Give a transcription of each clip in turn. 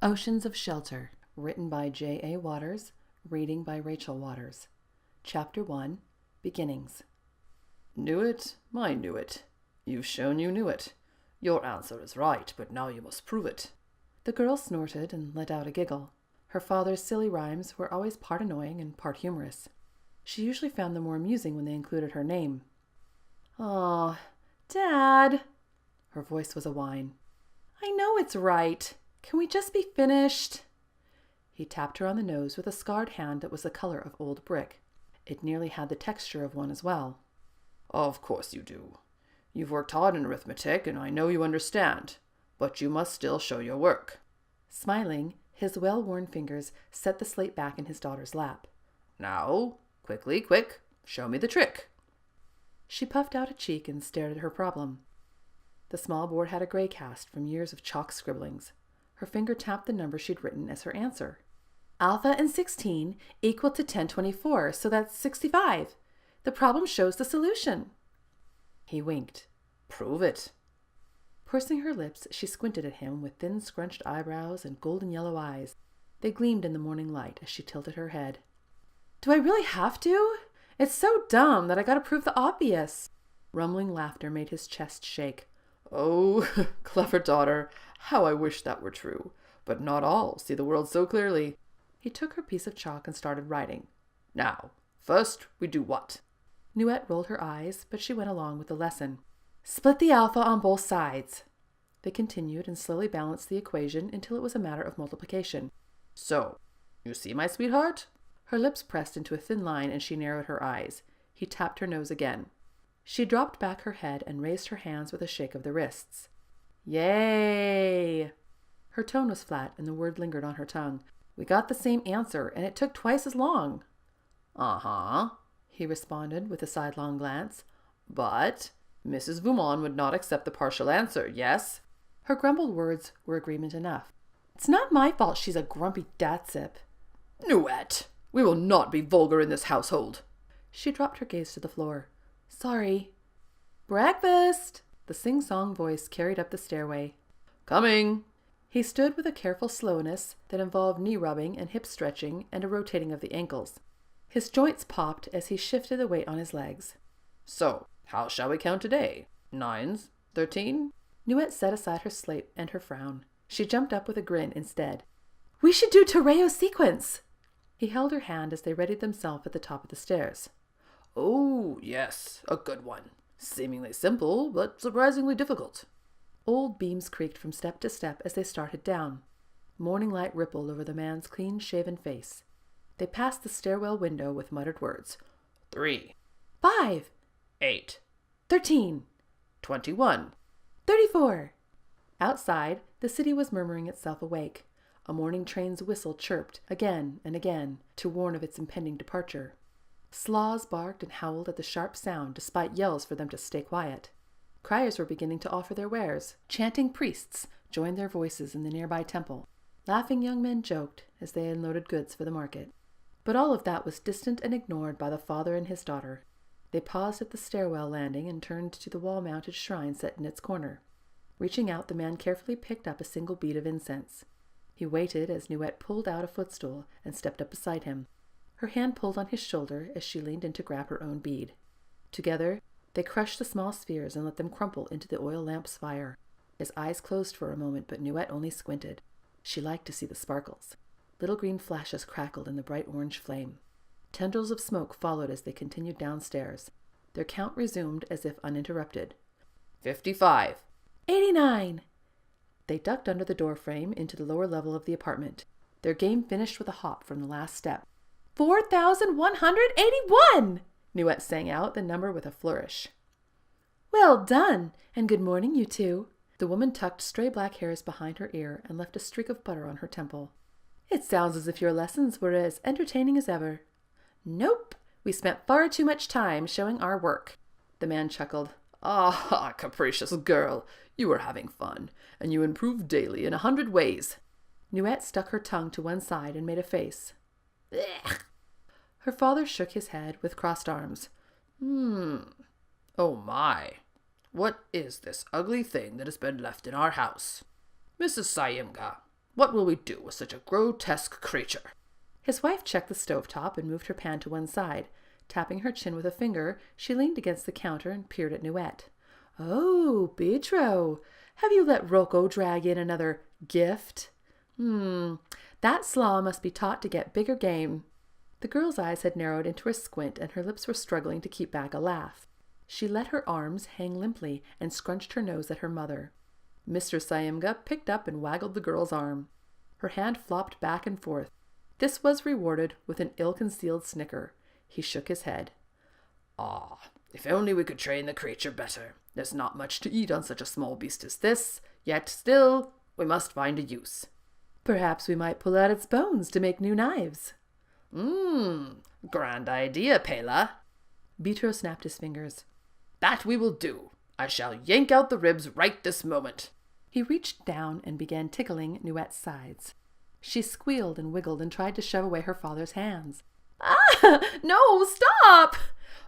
Oceans of Shelter, written by J.A. Waters, reading by Rachael Waters. Chapter 1, Beginnings. Nuette, my Nuette, you've shown you knew it. Your answer is right, but now you must prove it. The girl snorted and let out a giggle. Her father's silly rhymes were always part annoying and part humorous. She usually found them more amusing when they included her name. "Aw, Dad!" Her voice was a whine. "I know it's right. Can we just be finished?" He tapped her on the nose with a scarred hand that was the color of old brick. It nearly had the texture of one as well. Of course you do. You've worked hard in arithmetic, and I know you understand, but you must still show your work. Smiling, his well-worn fingers set the slate back in his daughter's lap. Now, quick, show me the trick. She puffed out a cheek and stared at her problem. The small board had a gray cast from years of chalk scribblings. Her finger tapped the number she'd written as her answer. Alpha and 16 equal to 1024, so that's 65. The problem shows the solution. He winked. Prove it. Pursing her lips, she squinted at him with thin scrunched eyebrows and golden yellow eyes. They gleamed in the morning light as she tilted her head. "Do I really have to? It's so dumb that I gotta prove the obvious." Rumbling laughter made his chest shake. Oh, clever daughter, how I wish that were true. But not all see the world so clearly. He took her piece of chalk and started writing. Now, first we do what? Nuette rolled her eyes, but she went along with the lesson. Split the alpha on both sides. They continued and slowly balanced the equation until it was a matter of multiplication. So, you see, my sweetheart? Her lips pressed into a thin line and she narrowed her eyes. He tapped her nose again. She dropped back her head and raised her hands with a shake of the wrists. Yay! Her tone was flat and the word lingered on her tongue. We got the same answer, and it took twice as long. Uh-huh, he responded with a sidelong glance. But Mrs. Voumont would not accept the partial answer, yes? Her grumbled words were agreement enough. It's not my fault she's a grumpy datsip. Nuette, we will not be vulgar in this household. She dropped her gaze to the floor. Sorry. Breakfast! The sing-song voice carried up the stairway. Coming! He stood with a careful slowness that involved knee-rubbing and hip-stretching and a rotating of the ankles. His joints popped as he shifted the weight on his legs. So, how shall we count today? 9s? 13? Nuette set aside her slate and her frown. She jumped up with a grin instead. We should do Terreo sequence! He held her hand as they readied themselves at the top of the stairs. Oh, yes, a good one. Seemingly simple, but surprisingly difficult. Old beams creaked from step to step as they started down. Morning light rippled over the man's clean-shaven face. They passed the stairwell window with muttered words. 3. 5. 8. 13. 21. 34. Outside, the city was murmuring itself awake. A morning train's whistle chirped again and again to warn of its impending departure. Sloths barked and howled at the sharp sound despite yells for them to stay quiet. Criers were beginning to offer their wares. Chanting priests joined their voices in the nearby temple. Laughing young men joked as they unloaded goods for the market. But all of that was distant and ignored by the father and his daughter. They paused at the stairwell landing and turned to the wall-mounted shrine set in its corner. Reaching out, the man carefully picked up a single bead of incense. He waited as Nuette pulled out a footstool and stepped up beside him. Her hand pulled on his shoulder as she leaned in to grab her own bead. Together, they crushed the small spheres and let them crumple into the oil lamp's fire. His eyes closed for a moment, but Nuette only squinted. She liked to see the sparkles. Little green flashes crackled in the bright orange flame. Tendrils of smoke followed as they continued downstairs. Their count resumed as if uninterrupted. 55. 89. They ducked under the doorframe into the lower level of the apartment. Their game finished with a hop from the last step. 4,181! Nuette sang out the number with a flourish. Well done, and good morning, you two. The woman tucked stray black hairs behind her ear and left a streak of butter on her temple. It sounds as if your lessons were as entertaining as ever. Nope, we spent far too much time showing our work. The man chuckled. Ah, capricious girl, you were having fun, and you improved daily in 100 ways. Nuette stuck her tongue to one side and made a face. Blech. Her father shook his head with crossed arms. Oh my, what is this ugly thing that has been left in our house? Mrs. Syimga, What will we do with such a grotesque creature? His wife checked the stovetop and moved her pan to one side. Tapping her chin with a finger, she leaned against the counter and peered at Nuette. "Oh, Deutro, have you let Rocco drag in another gift? That slaw must be taught to get bigger game." The girl's eyes had narrowed into a squint, and her lips were struggling to keep back a laugh. She let her arms hang limply and scrunched her nose at her mother. Mr. Syimga picked up and waggled the girl's arm. Her hand flopped back and forth. This was rewarded with an ill-concealed snicker. He shook his head. If only we could train the creature better. There's not much to eat on such a small beast as this, yet still we must find a use. Perhaps we might pull out its bones to make new knives. Grand idea, Pela. Deutro snapped his fingers. That we will do. I shall yank out the ribs right this moment. He reached down and began tickling Nuette's sides. She squealed and wiggled and tried to shove away her father's hands. No, stop!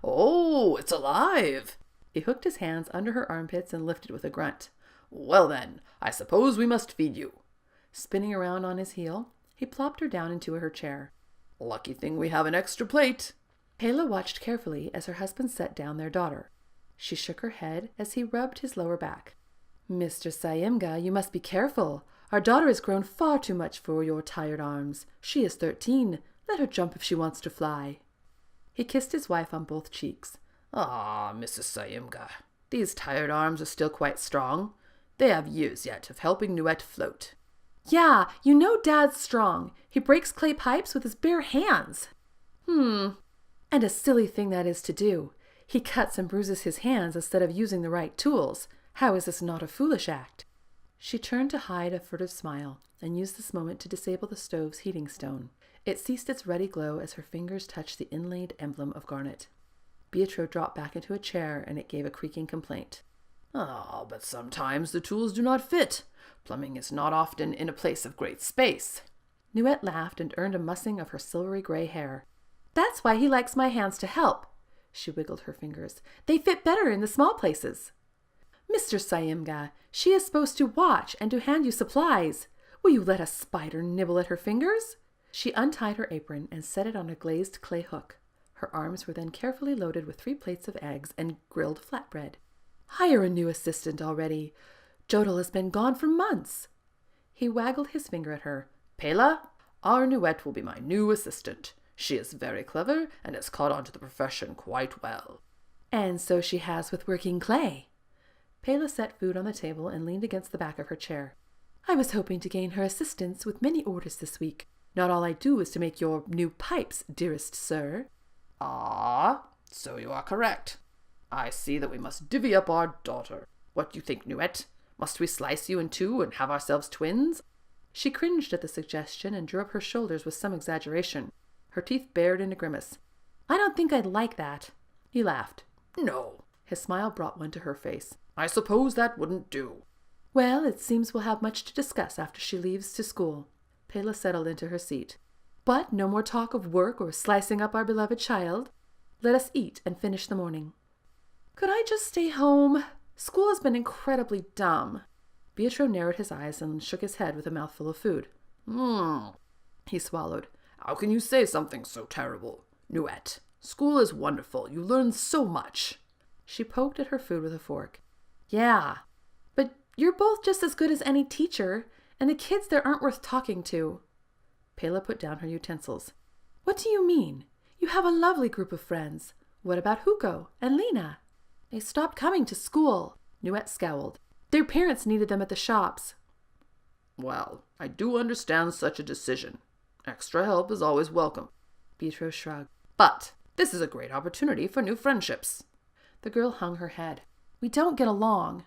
Oh, it's alive. He hooked his hands under her armpits and lifted with a grunt. Well then, I suppose we must feed you. Spinning around on his heel, he plopped her down into her chair. Lucky thing we have an extra plate. Pela watched carefully as her husband set down their daughter. She shook her head as he rubbed his lower back. "Mr. Syimga, you must be careful. Our daughter has grown far too much for your tired arms. She is 13. Let her jump if she wants to fly." He kissed his wife on both cheeks. Mrs. Syimga, these tired arms are still quite strong. They have years yet of helping Nuette float. "Yeah, you know Dad's strong. He breaks clay pipes with his bare hands." And a silly thing that is to do. He cuts and bruises his hands instead of using the right tools. How is this not a foolish act? She turned to hide a furtive smile and used this moment to disable the stove's heating stone. It ceased its ruddy glow as her fingers touched the inlaid emblem of garnet. Deutro dropped back into a chair, and it gave a creaking complaint. But sometimes the tools do not fit. Plumbing is not often in a place of great space. Nuette laughed and earned a mussing of her silvery gray hair. "That's why he likes my hands to help." She wiggled her fingers. "They fit better in the small places." "Mr. Syimga, she is supposed to watch and to hand you supplies. Will you let a spider nibble at her fingers?" She untied her apron and set it on a glazed clay hook. Her arms were then carefully loaded with 3 plates of eggs and grilled flatbread. "Hire a new assistant already. Jodel has been gone for months." He waggled his finger at her. "Pela, our Nuette will be my new assistant. She is very clever and has caught on to the profession quite well." "And so she has with working clay." Pela set food on the table and leaned against the back of her chair. "I was hoping to gain her assistance with many orders this week. Not all I do is to make your new pipes, dearest sir." So you are correct. I see that we must divvy up our daughter. What do you think, Nuette? Must we slice you in two and have ourselves twins? She cringed at the suggestion and drew up her shoulders with some exaggeration. Her teeth bared in a grimace. "I don't think I'd like that." He laughed. "No." His smile brought one to her face. "I suppose that wouldn't do." "Well, it seems we'll have much to discuss after she leaves to school." Pela settled into her seat. "But no more talk of work or slicing up our beloved child. Let us eat and finish the morning." "Could I just stay home? School has been incredibly dumb." Deutro narrowed his eyes and shook his head with a mouthful of food. He swallowed. "How can you say something so terrible? Nuette, school is wonderful. You learn so much." She poked at her food with a fork. "Yeah, but you're both just as good as any teacher, and the kids there aren't worth talking to." Pela put down her utensils. "What do you mean? You have a lovely group of friends. What about Hugo and Lena?" "They stopped coming to school." Nuette scowled. "Their parents needed them at the shops." "Well, I do understand such a decision. Extra help is always welcome." Deutro shrugged. "But this is a great opportunity for new friendships." The girl hung her head. "We don't get along.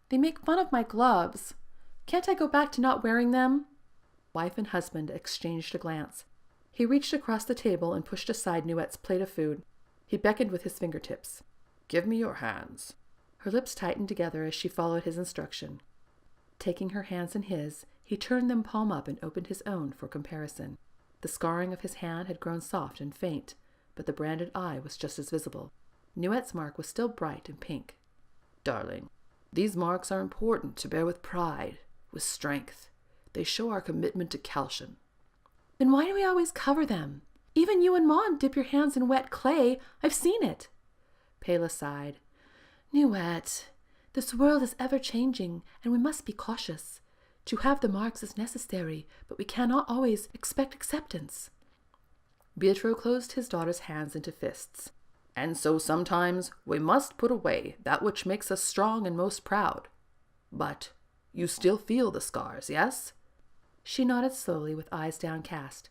They make fun of my gloves. Can't I go back to not wearing them?" Wife and husband exchanged a glance. He reached across the table and pushed aside Nuette's plate of food. He beckoned with his fingertips. "Give me your hands." Her lips tightened together as she followed his instruction. Taking her hands in his, he turned them palm up and opened his own for comparison. The scarring of his hand had grown soft and faint, but the branded eye was just as visible. Nuette's mark was still bright and pink. "Darling, these marks are important to bear with pride, with strength. They show our commitment to Kalshen. Then why do we always cover them? Even you and Mom dip your hands in wet clay. I've seen it. Pela sighed. Nuette, this world is ever-changing, and we must be cautious. To have the marks is necessary, but we cannot always expect acceptance. Deutro closed his daughter's hands into fists. And so sometimes we must put away that which makes us strong and most proud. But you still feel the scars, yes? She nodded slowly with eyes downcast.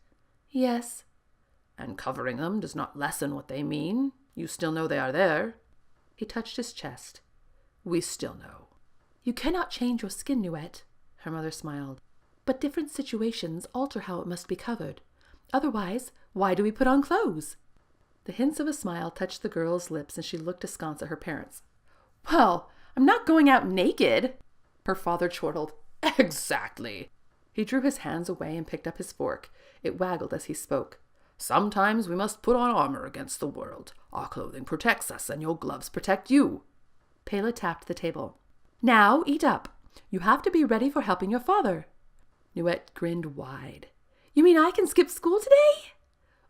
Yes. And covering them does not lessen what they mean. You still know they are there. He touched his chest. We still know. You cannot change your skin, Nuette, her mother smiled. But different situations alter how it must be covered. Otherwise, why do we put on clothes? The hints of a smile touched the girl's lips, and she looked askance at her parents. Well, I'm not going out naked, her father chortled. Exactly. He drew his hands away and picked up his fork. It waggled as he spoke. Sometimes we must put on armor against the world. Our clothing protects us, and your gloves protect you. Pela tapped the table. Now eat up. You have to be ready for helping your father. Nuette grinned wide. You mean I can skip school today?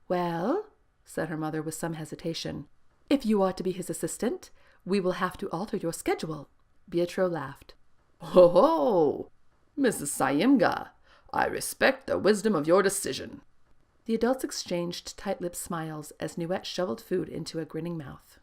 Well, said her mother with some hesitation, if you are to be his assistant, we will have to alter your schedule. Deutro laughed. Ho ho! Mrs. Syimga, I respect the wisdom of your decision. The adults exchanged tight-lipped smiles as Nuette shoveled food into a grinning mouth.